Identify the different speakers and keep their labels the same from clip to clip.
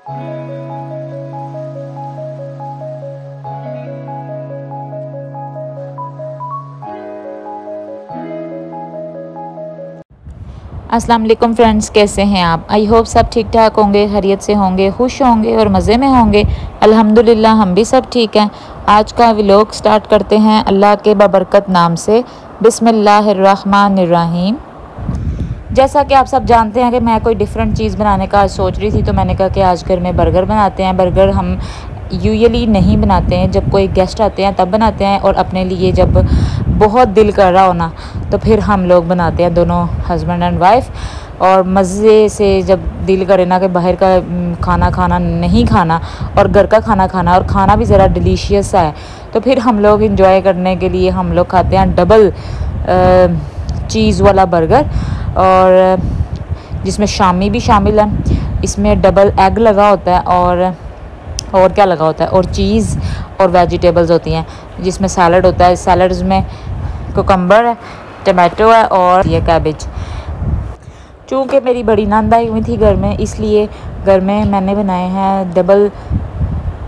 Speaker 1: अस्सलाम वालेकुम फ्रेंड्स, कैसे हैं आप? आई होप सब ठीक ठाक होंगे, खैरियत से होंगे, खुश होंगे और मज़े में होंगे। अल्हम्दुलिल्लाह हम भी सब ठीक हैं। आज का व्लॉग स्टार्ट करते हैं अल्लाह के बबरकत नाम से। बिस्मिल्लाहिर्रहमानिर्रहीम। जैसा कि आप सब जानते हैं कि मैं कोई डिफरेंट चीज़ बनाने का सोच रही थी, तो मैंने कहा कि आज घर में बर्गर बनाते हैं। बर्गर हम यूजुअली नहीं बनाते हैं, जब कोई गेस्ट आते हैं तब बनाते हैं, और अपने लिए जब बहुत दिल कर रहा हो ना तो फिर हम लोग बनाते हैं, दोनों हस्बैंड एंड वाइफ। और मज़े से जब दिल करे ना कि बाहर का खाना खाना नहीं खाना और घर का खाना खाना, और खाना भी ज़रा डिलीशियस सा है, तो फिर हम लोग इंजॉय करने के लिए हम लोग खाते हैं डबल चीज़ वाला बर्गर, और जिसमें शामी भी शामिल है। इसमें डबल एग लगा होता है, और क्या लगा होता है, और चीज़ और वेजिटेबल्स होती हैं, जिसमें सैलड होता है। सैलड्स में कुकम्बर है, टमाटो है और ये कैबेज। चूँकि मेरी बड़ी नंद आई हुई थी घर में, इसलिए घर में मैंने बनाए हैं डबल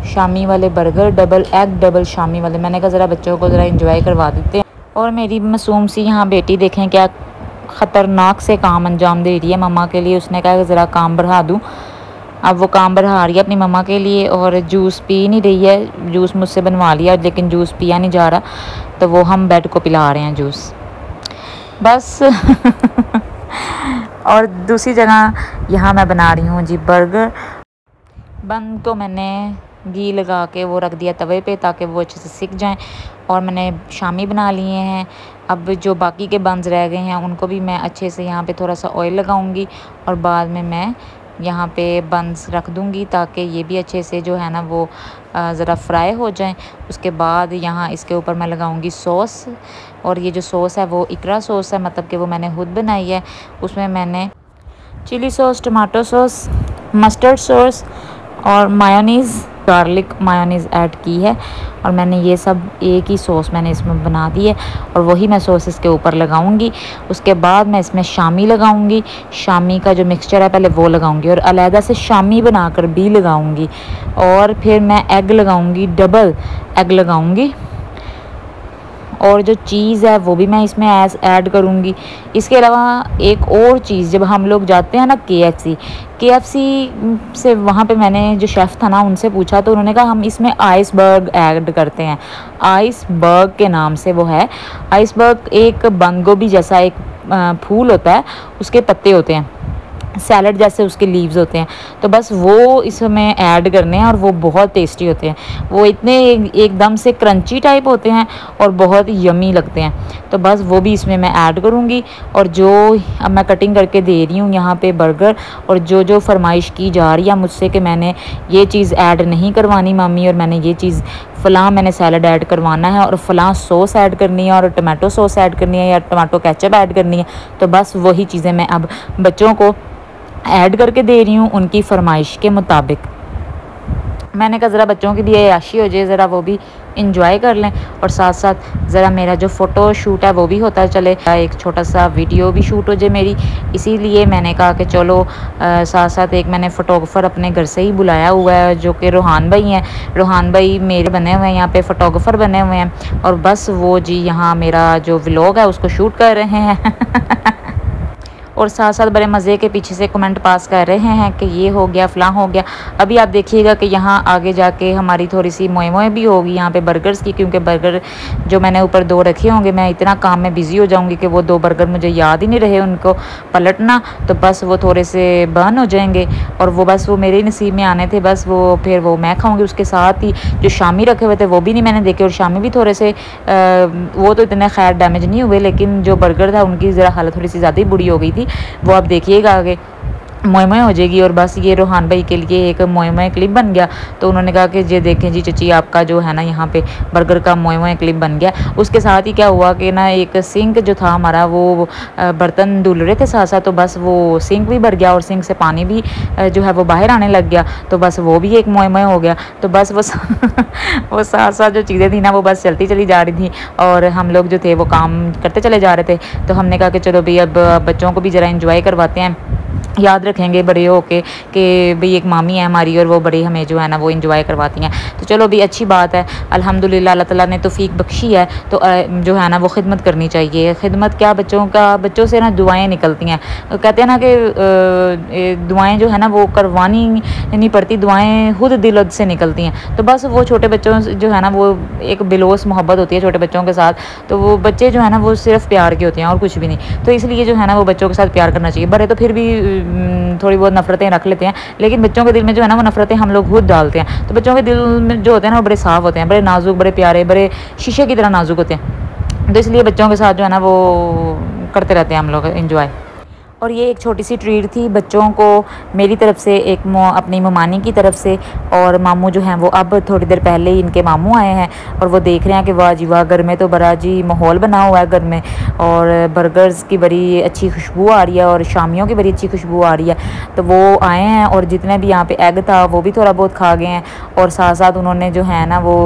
Speaker 1: शामी वाले burger, double egg double Shami वाले। मैंने कहा ज़रा बच्चों को ज़रा इंजॉय करवा देते हैं। और मेरी मासूम सी यहाँ बेटी देखें क्या ख़तरनाक से काम अंजाम दे रही है मम्मा के लिए। उसने कहा कि ज़रा काम बढ़ा दूँ। अब वो काम बढ़ा रही है अपनी मम्मा के लिए, और जूस पी नहीं रही है। जूस मुझसे बनवा लिया लेकिन जूस पिया नहीं जा रहा, तो वो हम बेड को पिला रहे हैं जूस बस। और दूसरी जगह यहाँ मैं बना रही हूँ जी बर्गर। बन को मैंने घी लगा के वो रख दिया तवे पे, ताकि वो अच्छे से सिक जाएं। और मैंने शामी बना लिए हैं। अब जो बाकी के बंस रह गए हैं उनको भी मैं अच्छे से यहाँ पे थोड़ा सा ऑयल लगाऊंगी, और बाद में मैं यहाँ पे बंस रख दूँगी, ताकि ये भी अच्छे से जो है ना वो ज़रा फ्राई हो जाएं। उसके बाद यहाँ इसके ऊपर मैं लगाऊँगी सॉस, और ये जो सॉस है वो इकरा सॉस है, मतलब कि वो मैंने खुद बनाई है। उसमें मैंने chilli sauce, tomato sauce, mustard sauce और मायोनीज़, गार्लिक मायोनीज़ ऐड की है। और मैंने ये सब एक ही सॉस मैंने इसमें बना दी है, और वही मैं सॉस इसके ऊपर लगाऊंगी। उसके बाद मैं इसमें शामी लगाऊंगी। शामी का जो मिक्सचर है पहले वो लगाऊंगी, और अलहदा से शामी बनाकर भी लगाऊंगी। और फिर मैं एग लगाऊंगी, डबल एग लगाऊंगी। और जो चीज़ है वो भी मैं इसमें ऐड करूँगी। इसके अलावा एक और चीज़, जब हम लोग जाते हैं ना KFC से, वहाँ पे मैंने जो शेफ़ था ना उनसे पूछा, तो उन्होंने कहा हम इसमें आइसबर्ग ऐड करते हैं। आइसबर्ग के नाम से वो है। आइसबर्ग एक बंद गोभी जैसा एक फूल होता है, उसके पत्ते होते हैं, सैलड जैसे उसके लीव्स होते हैं। तो बस वो इसमें ऐड करने हैं, और वो बहुत टेस्टी होते हैं। वो इतने एकदम से क्रंची टाइप होते हैं और बहुत यमी लगते हैं। तो बस वो भी इसमें मैं ऐड करूँगी। और जो अब मैं कटिंग करके दे रही हूँ यहाँ पे बर्गर, और जो फरमाइश की जा रही है मुझसे कि मैंने ये चीज़ ऐड नहीं करवानी मम्मी, और मैंने ये चीज़ फ़लाँ मैंने सैलड ऐड करवाना है, और फ़लाँ सॉस ऐड करनी है, और टमाटो सॉस ऐड करनी है, या टमाटो केचप ऐड करनी है, तो बस वही चीज़ें मैं अब बच्चों को ऐड करके दे रही हूँ उनकी फरमाइश के मुताबिक। मैंने कहा ज़रा बच्चों की भी अय्याशी हो जाए, ज़रा वो भी इंजॉय कर लें, और साथ साथ ज़रा मेरा जो फ़ोटो शूट है वो भी होता चले, एक छोटा सा वीडियो भी शूट हो जाए मेरी। इसीलिए मैंने कहा कि चलो साथ साथ एक मैंने फ़ोटोग्राफ़र अपने घर से ही बुलाया हुआ है, जो कि रोहान भाई हैं। रोहान भाई मेरे बने हुए हैं यहाँ पे, फ़ोटोग्राफ़र बने हुए हैं, और बस वो जी यहाँ मेरा जो व्लॉग है उसको शूट कर रहे हैं। और साथ साथ बड़े मज़े के पीछे से कमेंट पास कर रहे हैं कि ये हो गया, फ़लाँ हो गया। अभी आप देखिएगा कि यहाँ आगे जाके हमारी थोड़ी सी मोए भी होगी यहाँ पे बर्गर्स की, क्योंकि बर्गर जो मैंने ऊपर 2 रखे होंगे, मैं इतना काम में बिज़ी हो जाऊँगी कि वो 2 बर्गर मुझे याद ही नहीं रहे उनको पलटना, तो बस वो थोड़े से बर्न हो जाएंगे, और वो बस वो मेरे नसीब में आने थे, बस वो फिर वो मैं खाऊँगी। उसके साथ ही जो शामी रखे हुए थे वो भी नहीं मैंने देखे, और शामी भी थोड़े से वो तो इतने खैर डैमेज नहीं हुए, लेकिन जो बर्गर था उनकी ज़रा हालत थोड़ी सी ज़्यादा ही बुरी हो गई थी। वो आप देखिएगा आगे मोए हो जाएगी। और बस ये रोहान भाई के लिए एक मोए क्लिप बन गया, तो उन्होंने कहा कि ये देखें जी चची, आपका जो है ना यहाँ पे बर्गर का मोए क्लिप बन गया। उसके साथ ही क्या हुआ कि ना एक सिंक जो था हमारा, वो बर्तन धुल रहे थे साथ साथ, तो बस वो सिंक भी भर गया, और सिंक से पानी भी जो है वो बाहर आने लग गया, तो बस वो भी एक मोए हो गया। तो बस वो वो साथ साथ जो चीज़ें थी ना वो बस चलती चली जा रही थी, और हम लोग जो थे वो काम करते चले जा रहे थे। तो हमने कहा कि चलो भाई अब बच्चों को भी ज़रा इंजॉय करवाते हैं। याद रखेंगे बड़े होके कि भाई एक मामी है हमारी और वो बड़े हमें जो है ना वो इंजॉय करवाती हैं। तो चलो भी अच्छी बात है, अल्हम्दुलिल्लाह अल्लाह ताला ने तौफीक बख्शी है, तो जो है ना वो खिदमत करनी चाहिए। खिदमत क्या, बच्चों से ना दुआएं निकलती हैं। कहते हैं ना कि दुआएं जो है ना वो करवानी नहीं पड़ती, दुआएं खुद दिल से निकलती हैं। तो बस वो छोटे बच्चों से जो है ना वो एक बिलोस मोहब्बत होती है छोटे बच्चों के साथ। तो वो बच्चे जो है ना वो सिर्फ प्यार के होते हैं और कुछ भी नहीं। तो इसलिए जो है ना वो बच्चों के साथ प्यार करना चाहिए। बड़े तो फिर भी थोड़ी बहुत नफरतें रख लेते हैं, लेकिन बच्चों के दिल में जो है ना वो नफरतें हम लोग खुद डालते हैं। तो बच्चों के दिल में जो होते हैं ना वो बड़े साफ़ होते हैं, बड़े नाजुक, बड़े प्यारे, बड़े शीशे की तरह नाजुक होते हैं। तो इसलिए बच्चों के साथ जो है ना वो करते रहते हैं हम लोग इंजॉय। और ये एक छोटी सी ट्रीट थी बच्चों को मेरी तरफ से, एक अपनी ममानी की तरफ से। और मामू जो हैं वो अब थोड़ी देर पहले ही इनके मामू आए हैं और वो देख रहे हैं कि वाह जी वाह, घर में तो बड़ा जी माहौल बना हुआ है घर में, और बर्गर्स की बड़ी अच्छी खुशबू आ रही है और शामियों की बड़ी अच्छी खुशबू आ रही है। तो वो आए हैं और जितने भी यहाँ पे एग था वो भी थोड़ा बहुत खा गए हैं, और साथ साथ उन्होंने जो है ना वो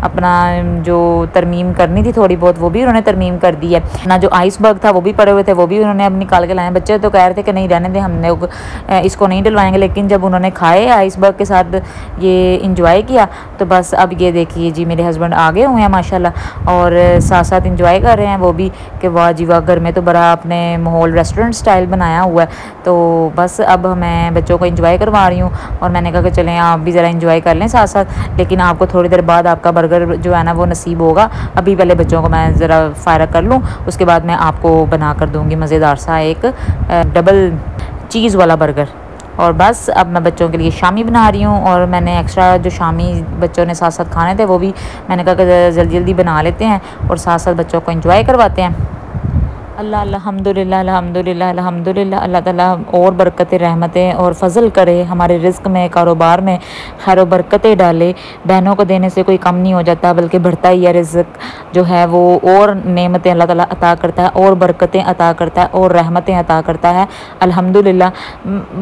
Speaker 1: अपना जो तरमीम करनी थी थोड़ी बहुत वो भी उन्होंने तरमीम कर दी है ना। जो आइसबर्ग था वो भी पड़े हुए थे, वो भी उन्होंने अब निकाल के लाए। बच्चे तो कह रहे थे कि नहीं रहने दें, हमने इसको नहीं डलवाएंगे, लेकिन जब उन्होंने खाए आइसबर्ग के साथ ये इंजॉय किया तो बस अब ये देखिए जी मेरे हस्बैंड आ गए हुए हैं माशाल्लाह, और साथ साथ इंजॉय कर रहे हैं वो भी कि वाह जी वाह, घर में तो बड़ा अपने माहौल रेस्टोरेंट स्टाइल बनाया हुआ है। तो बस अब मैं बच्चों को इंजॉय करवा रही हूँ और मैंने कहा कि चलें आप भी ज़रा इंजॉय कर लें साथ साथ, लेकिन आपको थोड़ी देर बाद आपका बर्गर जो है ना वो नसीब होगा। अभी पहले बच्चों को मैं ज़रा फायर कर लूँ, उसके बाद मैं आपको बना कर दूँगी मज़ेदार सा एक डबल चीज़ वाला बर्गर। और बस अब मैं बच्चों के लिए शामी बना रही हूँ, और मैंने एक्स्ट्रा जो शामी बच्चों ने साथ साथ खाने थे वो भी मैंने कहा कि जल्दी जल्दी बना लेते हैं और साथ साथ बच्चों को एंजॉय करवाते हैं। अल्लाह अल्हम्दुलिल्लाह अल्हम्दुलिल्लाह अल्हम्दुलिल्लाह, अल्लाह ताला और बरकतें रहमतें और फ़ज़ल करे हमारे रिज़्क़ में, कारोबार में खैर बरकतें डाले। बहनों को देने से कोई कम नहीं हो जाता, बल्कि बढ़ता ही है रिज़्क़ जो है वो, और नेमतें अल्लाह ताला अता करता है और बरकतें अता करता है और रहमतें अता करता है अल्हम्दुलिल्लाह।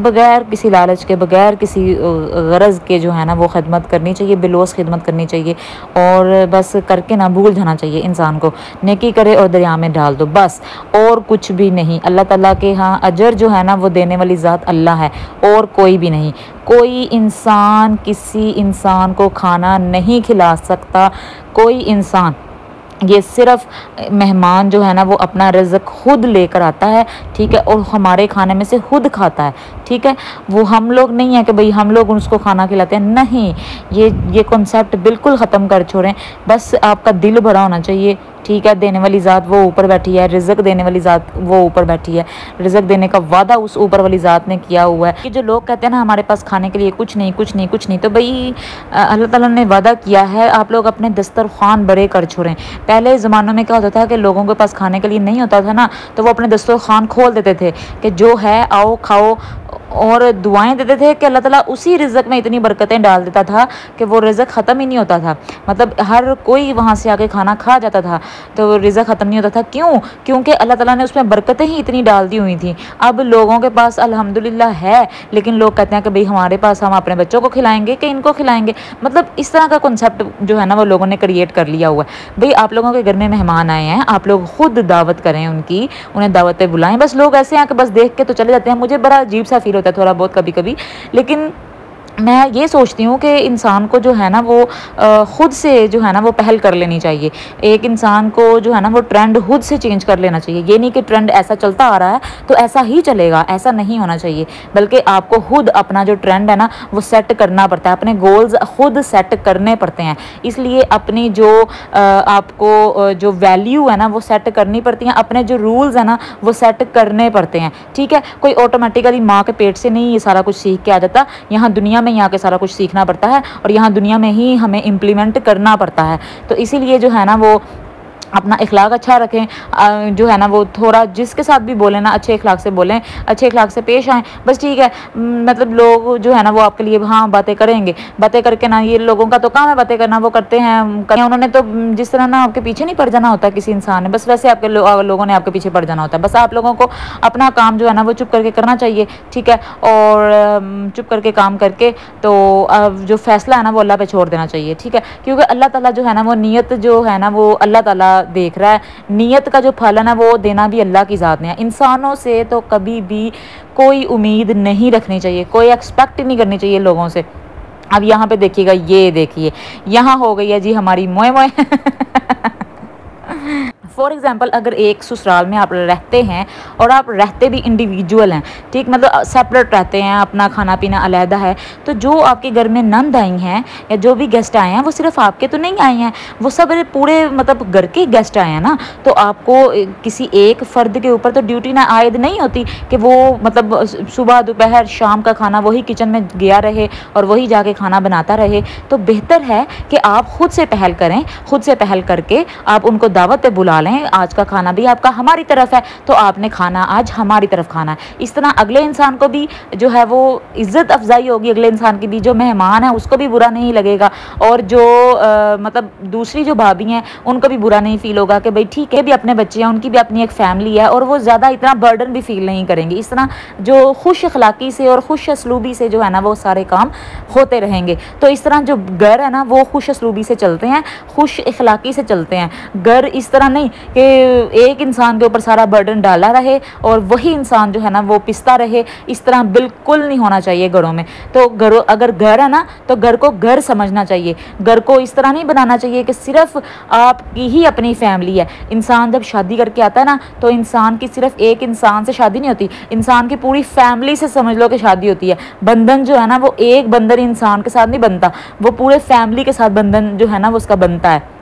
Speaker 1: बग़ैर किसी लालच के, बग़ैर किसी गरज़ के जो है ना वो खिदमत करनी चाहिए, बिलोस खिदमत करनी चाहिए, और बस करके ना भूल जाना चाहिए इंसान को। नेकी करे और दरिया में डाल दो, बस और कुछ भी नहीं। अल्लाह ताला के हाँ अजर जो है ना वो देने वाली ज़ात अल्लाह है और कोई भी नहीं। कोई इंसान किसी इंसान को खाना नहीं खिला सकता, कोई इंसान। ये सिर्फ मेहमान जो है ना वो अपना रिज़्क़ खुद लेकर आता है, ठीक है, और हमारे खाने में से खुद खाता है, ठीक है। वो हम लोग नहीं है कि भाई हम लोग उसको खाना खिलाते हैं, नहीं, ये कॉन्सेप्ट बिल्कुल ख़त्म कर छोड़ें। बस आपका दिल बड़ा होना चाहिए, ठीक है। देने वाली ज़ात वो ऊपर बैठी है, रिज़्क़ देने वाली ज़ात वो ऊपर बैठी है, रिज़्क़ देने का वादा उस ऊपर वाली ज़ात ने किया हुआ है। कि जो लोग कहते हैं ना हमारे पास खाने के लिए कुछ नहीं कुछ नहीं कुछ नहीं, तो भाई अल्लाह ताला ने वादा किया है, आप लोग अपने दस्तरखान बड़े कर छोड़ें। पहले ज़मानों में क्या होता था कि लोगों के पास खाने के लिए नहीं होता था ना, तो वो अपने दस्तरखान खोल देते थे कि जो है आओ खाओ, और दुआएं देते थे कि अल्लाह ताला उसी रिज़्क़ में इतनी बरकतें डाल देता था कि वो रिज़्क़ ख़त्म ही नहीं होता था। मतलब हर कोई वहाँ से आके खाना खा जाता था, तो रिज़्क़ ख़त्म नहीं होता था। क्यों? क्योंकि अल्लाह ताला ने उसमें बरकतें ही इतनी डाल दी हुई थी। अब लोगों के पास अल्हम्दुलिल्लाह है, लेकिन लोग कहते हैं कि भाई हमारे पास, हम अपने बच्चों को खिलाएंगे कि इनको खिलाएंगे। मतलब इस तरह का कॉन्सेप्ट जो है ना वो लोगों ने क्रिएट कर लिया हुआ है। भाई आप लोगों के घर में मेहमान आए हैं, आप लोग खुद दावत करें उनकी, उन्हें दावत पे बुलाएं। बस लोग ऐसे हैं कि बस देख के तो चले जाते हैं। मुझे बड़ा अजीब सा फील होता है थोड़ा बहुत कभी कभी, लेकिन मैं ये सोचती हूँ कि इंसान को जो है ना वो ख़ुद से जो है ना वो पहल कर लेनी चाहिए। एक इंसान को जो है ना वो ट्रेंड खुद से चेंज कर लेना चाहिए। ये नहीं कि ट्रेंड ऐसा चलता आ रहा है तो ऐसा ही चलेगा, ऐसा नहीं होना चाहिए। बल्कि आपको खुद अपना जो ट्रेंड है ना वो सेट करना पड़ता है, अपने गोल्स खुद सेट करने पड़ते हैं। इसलिए अपनी जो आपको जो वैल्यू है ना वो सेट करनी पड़ती हैं, अपने जो रूल्स हैं ना वो सेट करने पड़ते हैं, ठीक है। कोई ऑटोमेटिकली माँ के पेट से नहीं ये सारा कुछ सीख के आ जाता। यहाँ दुनिया में यहाँ के सारा कुछ सीखना पड़ता है और यहाँ दुनिया में ही हमें इम्प्लीमेंट करना पड़ता है। तो इसीलिए जो है ना वो अपना इखलाक अच्छा रखें, जो है ना वो थोड़ा जिसके साथ भी बोलें ना अच्छे इखलाक से बोलें, अच्छे इखलाक से पेश आएँ, बस ठीक है। मतलब लोग जो है ना वो आपके लिए हाँ बातें करेंगे, बातें करके ना, ये लोगों का तो काम है बातें करना, वो करते हैं। उन्होंने तो जिस तरह ना आपके पीछे नहीं पड़ जाना होता किसी इंसान ने, बस वैसे आपके लोगों ने आपके पीछे पड़ जाना होता है। बस आप लोगों को अपना काम जो है ना वो चुप करके करना चाहिए, ठीक है। और चुप करके काम करके तो जो फैसला है ना वो अल्लाह पे छोड़ देना चाहिए, ठीक है। क्योंकि अल्लाह ताला जो है ना वो नीयत जो है ना वो अल्लाह ताला देख रहा है। नीयत का जो फल है ना वो देना भी अल्लाह की ज़ात ने है। इंसानों से तो कभी भी कोई उम्मीद नहीं रखनी चाहिए, कोई एक्सपेक्ट नहीं करनी चाहिए लोगों से। अब यहाँ पे देखिएगा, ये देखिए यहाँ हो गई है जी हमारी मोए मोए फॉर एग्ज़ाम्पल अगर एक ससुराल में आप रहते हैं और आप रहते भी इंडिविजुअल हैं, ठीक, मतलब सेपरेट रहते हैं, अपना खाना पीना अलहदा है, तो जो आपके घर में नंद आई हैं या जो भी गेस्ट आए हैं वो सिर्फ आपके तो नहीं आए हैं, वो सब पूरे मतलब घर के गेस्ट आए हैं ना। तो आपको किसी एक फ़र्द के ऊपर तो ड्यूटी ना आयद नहीं होती कि वो मतलब सुबह दोपहर शाम का खाना वही किचन में गया रहे और वही जाके खाना बनाता रहे। तो बेहतर है कि आप खुद से पहल करें, खुद से पहल करके आप उनको दावत पे बुला लें। आज का खाना भी आपका हमारी तरफ है, तो आपने खाना आज हमारी तरफ खाना है। इस तरह अगले इंसान को भी जो है वो इज़्ज़त अफजाई होगी, अगले इंसान की भी, जो मेहमान है उसको भी बुरा नहीं लगेगा, और जो मतलब दूसरी जो भाभी हैं उनको भी बुरा नहीं फील होगा कि भाई ठीक है भी अपने बच्चे हैं, उनकी भी अपनी एक फैमिली है, और वो ज़्यादा इतना बर्डन भी फील नहीं करेंगे। इस तरह जो खुश अखलाकी से और खुश असलूबी से जो है ना वो सारे काम होते रहेंगे। तो इस तरह जो घर है ना वो खुश असलूबी से चलते हैं, खुश अखलाकी से चलते हैं। घर इस तरह नहीं कि एक इंसान के ऊपर सारा बर्डन डाला रहे और वही इंसान जो है ना वो पिसता रहे, इस तरह बिल्कुल नहीं होना चाहिए घरों में। तो घरों अगर घर है ना तो घर को घर समझना चाहिए, घर को इस तरह नहीं बनाना चाहिए कि सिर्फ आपकी ही अपनी फैमिली है। इंसान जब शादी करके आता है ना तो इंसान की सिर्फ एक इंसान से शादी नहीं होती, इंसान की पूरी फैमिली से समझ लो कि शादी होती है। बंधन जो है ना वो एक बंधन इंसान के साथ नहीं बनता, वो पूरे फैमिली के साथ बंधन जो है ना वो उसका बनता है।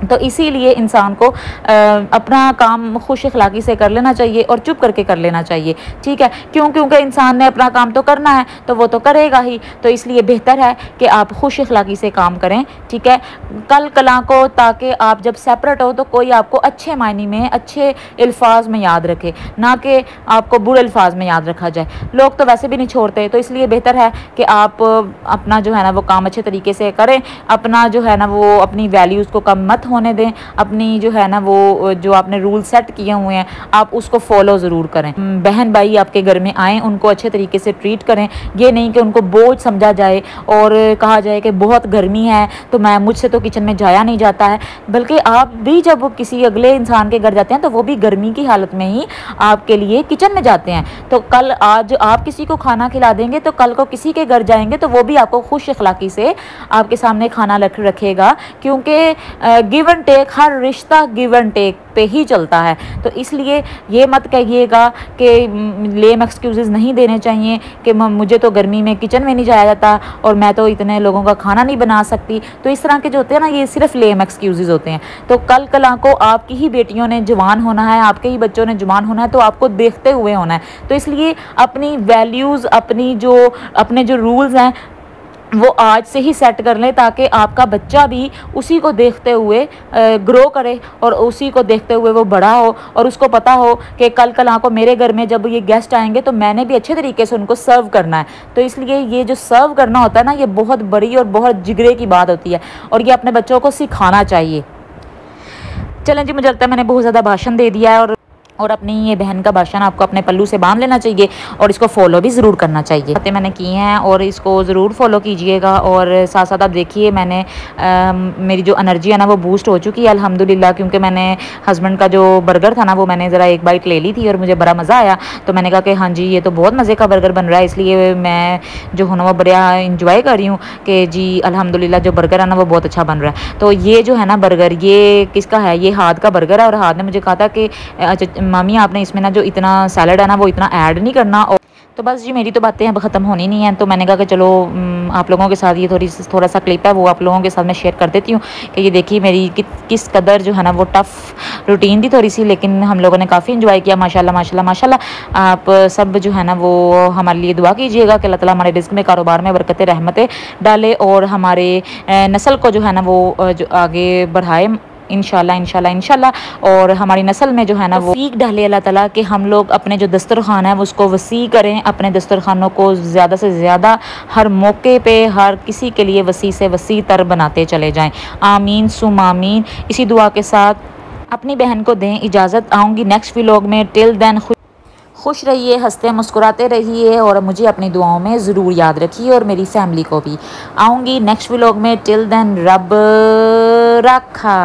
Speaker 1: तो इसीलिए इंसान को अपना काम खुश अखलाकी से कर लेना चाहिए और चुप करके कर लेना चाहिए, ठीक है। क्योंकि इंसान ने अपना काम तो करना है तो वो तो करेगा ही, तो इसलिए बेहतर है कि आप खुश अखलाकी से काम करें, ठीक है। कल कला को, ताकि आप जब सेपरेट हो तो कोई आपको अच्छे मायने में अच्छे अल्फाज में याद रखे, ना कि आपको बुरे अल्फाज में याद रखा जाए। लोग तो वैसे भी नहीं छोड़ते, तो इसलिए बेहतर है कि आप अपना जो है ना वो काम अच्छे तरीके से करें, अपना जो है ना वो अपनी वैल्यूज़ को कम मत होने दें, अपनी जो है ना वो जो आपने रूल सेट किए हुए हैं आप उसको फॉलो ज़रूर करें। बहन भाई आपके घर में आए उनको अच्छे तरीके से ट्रीट करें, ये नहीं कि उनको बोझ समझा जाए और कहा जाए कि बहुत गर्मी है तो मुझसे तो किचन में जाया नहीं जाता है। बल्कि आप भी जब किसी अगले इंसान के घर जाते हैं तो वो भी गर्मी की हालत में ही आपके लिए किचन में जाते हैं। तो कल आज आप किसी को खाना खिला देंगे तो कल को किसी के घर जाएंगे तो वो भी आपको खुश अखलाकी से आपके सामने खाना रखेगा, क्योंकि गिव एंड टेक, हर रिश्ता गिव एंड टेक पे ही चलता है। तो इसलिए ये मत कहिएगा कि लेम एक्सक्यूज़ नहीं देने चाहिए कि मुझे तो गर्मी में किचन में नहीं जाया जाता और मैं तो इतने लोगों का खाना नहीं बना सकती। तो इस तरह के जो होते हैं ना ये सिर्फ लेम एक्सक्यूज़ होते हैं। तो कल कला को आपकी ही बेटियों ने जवान होना है, आपके ही बच्चों ने जवान होना है, तो आपको देखते हुए होना है। तो इसलिए अपनी वैल्यूज़, अपने जो रूल्स हैं वो आज से ही सेट कर लें, ताकि आपका बच्चा भी उसी को देखते हुए ग्रो करे और उसी को देखते हुए वो बड़ा हो और उसको पता हो कि कल कल को मेरे घर में जब ये गेस्ट आएंगे तो मैंने भी अच्छे तरीके से उनको सर्व करना है। तो इसलिए ये जो सर्व करना होता है ना ये बहुत बड़ी और बहुत जिगरे की बात होती है और ये अपने बच्चों को सिखाना चाहिए। चलें जी, मुझे लगता है मैंने बहुत ज़्यादा भाषण दे दिया है और अपनी ये बहन का भाषण आपको अपने पल्लू से बांध लेना चाहिए और इसको फॉलो भी ज़रूर करना चाहिए। बातें मैंने की हैं और इसको ज़रूर फॉलो कीजिएगा। और साथ साथ आप देखिए मैंने मेरी जो एनर्जी है ना वो बूस्ट हो चुकी है अल्हम्दुलिल्लाह, क्योंकि मैंने हस्बैंड का जो बर्गर था ना वो मैंने ज़रा एक बाइट ले ली थी और मुझे बड़ा मज़ा आया। तो मैंने कहा कि हाँ जी ये तो बहुत मज़े का बर्गर बन रहा है, इसलिए मैं जो हूँ ना वो बड़ा इंजॉय कर रही हूँ कि जी अल्हम्दुलिल्लाह जो बर्गर है ना वो बहुत अच्छा बन रहा है। तो ये जो है ना बर्गर ये किसका है, ये हाथ का बर्गर है और हाथ ने मुझे कहा था कि अच्छा मामी आपने इसमें ना जो इतना सैलड है ना वो इतना ऐड नहीं करना। और तो बस जी मेरी तो बातें अब ख़त्म होनी नहीं है, तो मैंने कहा कि चलो आप लोगों के साथ ये थोड़ा सा क्लिप है वो आप लोगों के साथ मैं शेयर कर देती हूँ कि ये देखिए मेरी किस कदर जो है ना वो टफ़ रूटीन थी थोड़ी सी, लेकिन हम लोगों ने काफ़ी इंजॉय किया माशाल्लाह माशाल्लाह माशाल्लाह। आप सब जो है ना वो हमारे लिए दुआ कीजिएगा कि अल्लाह ताला हमारे रिज़्क़ में कारोबार में बरकतें रहमतें डाले और हमारे नस्ल को जो है ना वो जो आगे बढ़ाए इंशाल्लाह इंशाल्लाह इंशाल्लाह। और हमारी नस्ल में जो है ना वो सीख डाले अल्लाह ताला कि हम लोग अपने जो दस्तरखान है उसको वसी करें, अपने दस्तरखानों को ज़्यादा से ज़्यादा हर मौके पे हर किसी के लिए वसी से वसी तर बनाते चले जाएं। आमीन सुम आमीन। इसी दुआ के साथ अपनी बहन को दें इजाज़त। आऊँगी नेक्स्ट व्लॉग में। टिल देन खुश रहिए, हंसते मुस्कुराते रहिए और मुझे अपनी दुआओं में ज़रूर याद रखिए और मेरी फैमिली को भी। आऊँगी नेक्स्ट व्लॉग में। टिल देन रब रखा।